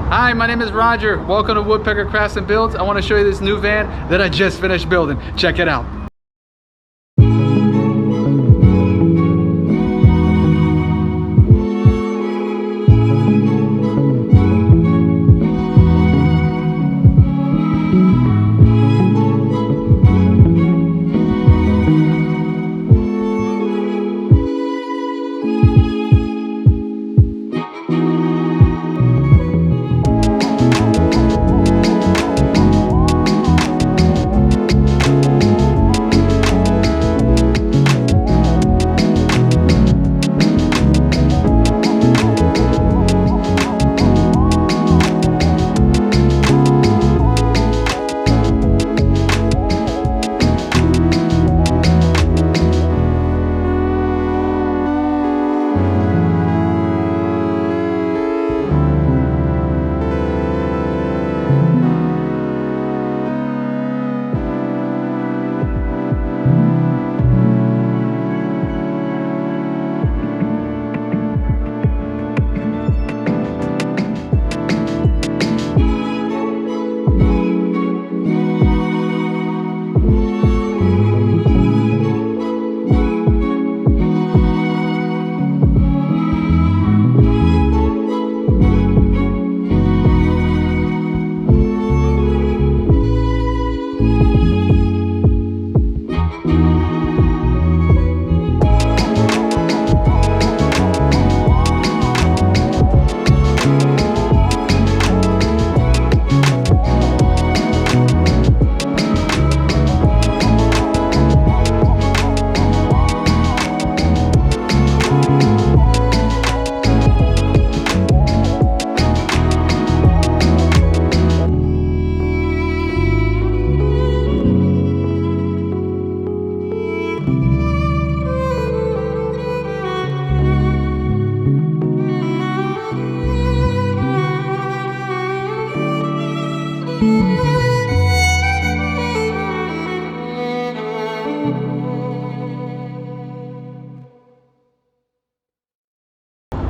Hi, my name is Roger. Welcome to Woodpecker Crafts and Builds. I want to show you this new van that I just finished building. Check it out.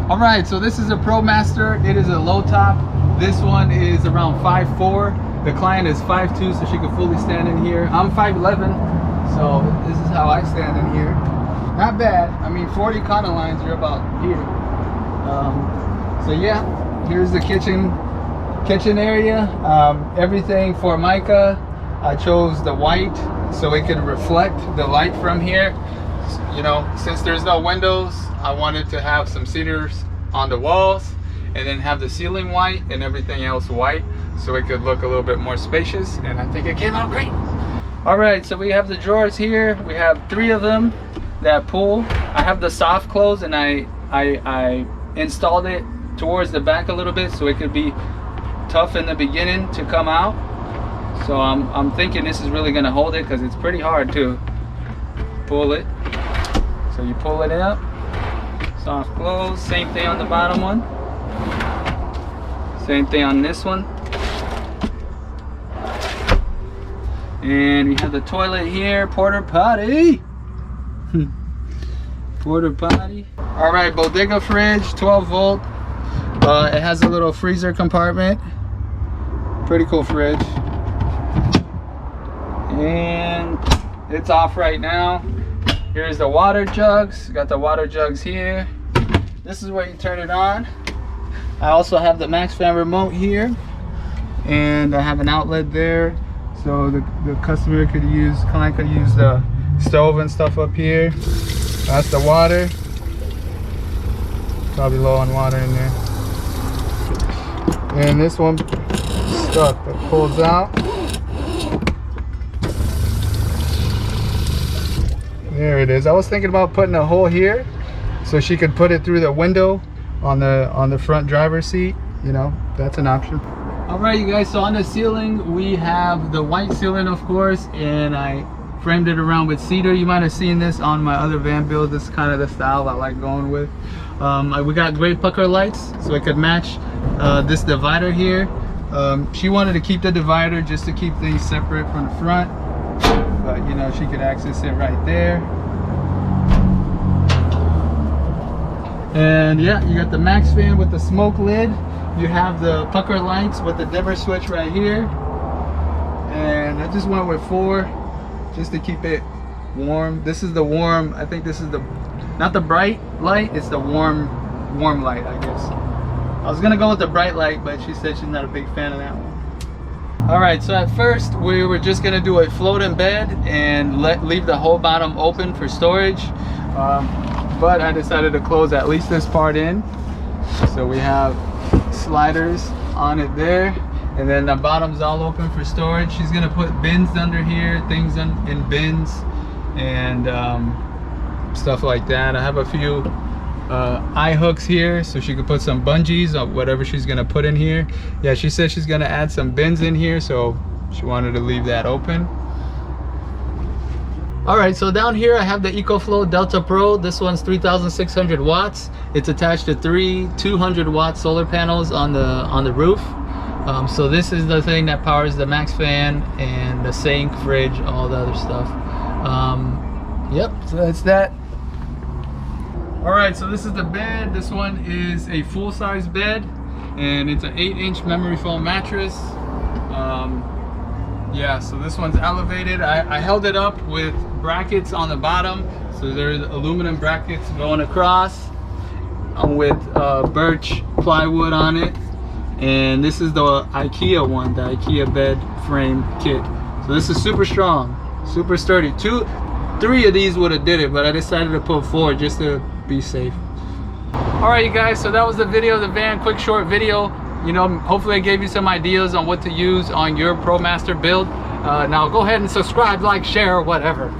Alright, so this is a ProMaster. It is a low top. This one is around 5'4". The client is 5'2", so she can fully stand in here. I'm 5'11", so this is how I stand in here. Not bad. I mean, 40 corner lines, you're about here. So yeah, here's the kitchen area. Everything Formica. I chose the white so it could reflect the light from here. You know, since there's no windows, I wanted to have some cedars on the walls and then have the ceiling white and everything else white so it could look a little bit more spacious, and I think it came out great. All right, so we have the drawers here. We have 3 of them that pull. I have the soft close, and I installed it towards the back a little bit so it could be tough in the beginning to come out. So I'm thinking this is really gonna hold it because it's pretty hard to pull it. So you pull it up, soft close. Same thing on the bottom one. Same thing on this one. And we have the toilet here, porta potty. Porta potty. All right, bodega fridge, 12 volt. It has a little freezer compartment. Pretty cool fridge. And it's off right now. Here's the water jugs. Got the water jugs here. This is where you turn it on. I also have the max fan remote here, and I have an outlet there, so the client could use the stove and stuff up here. That's the water. Probably low on water in there. And this one stuck that pulls out. There it is. I was thinking about putting a hole here so she could put it through the window on the front driver's seat. You know, that's an option. All right, you guys, so on the ceiling we have the white ceiling, of course, and I framed it around with cedar. You might have seen this on my other van build. This is kind of the style I like going with. We got gray pucker lights so it could match this divider here. She wanted to keep the divider just to keep things separate from the front, but you know, she could access it right there. And yeah, you got the max fan with the smoke lid. you have the pucker lights with the dimmer switch right here. And I just went with 4 just to keep it warm. This is the warm, I think this is the, not the bright light, it's the warm light, I guess. I was gonna go with the bright light, but she said she's not a big fan of that one. All right, so at first we were just gonna do a floating bed and leave the whole bottom open for storage. But I decided to close at least this part in. So we have sliders on it there. And then the bottom's all open for storage. She's gonna put bins under here, things in bins and stuff like that. I have a few eye hooks here so she could put some bungees or whatever she's gonna put in here. Yeah, she said she's gonna add some bins in here, so she wanted to leave that open. All right, so down here I have the EcoFlow Delta Pro. This one's 3,600 watts. It's attached to 3 200-watt solar panels on the roof. So this is the thing that powers the max fan and the sink, fridge, all the other stuff. Yep, so that's that. All right, so this is the bed. This one is a full-size bed, and it's an 8-inch memory foam mattress. Yeah, so this one's elevated. I held it up with brackets on the bottom, so there's aluminum brackets going across with birch plywood on it. And this is the IKEA one, the IKEA bed frame kit. So this is super strong, super sturdy. 3 of these would have did it, but I decided to put 4 just to be safe. All right, you guys, so that was the video of the van, quick short video. You know, hopefully I gave you some ideas on what to use on your ProMaster build. Now go ahead and subscribe, like, share, whatever.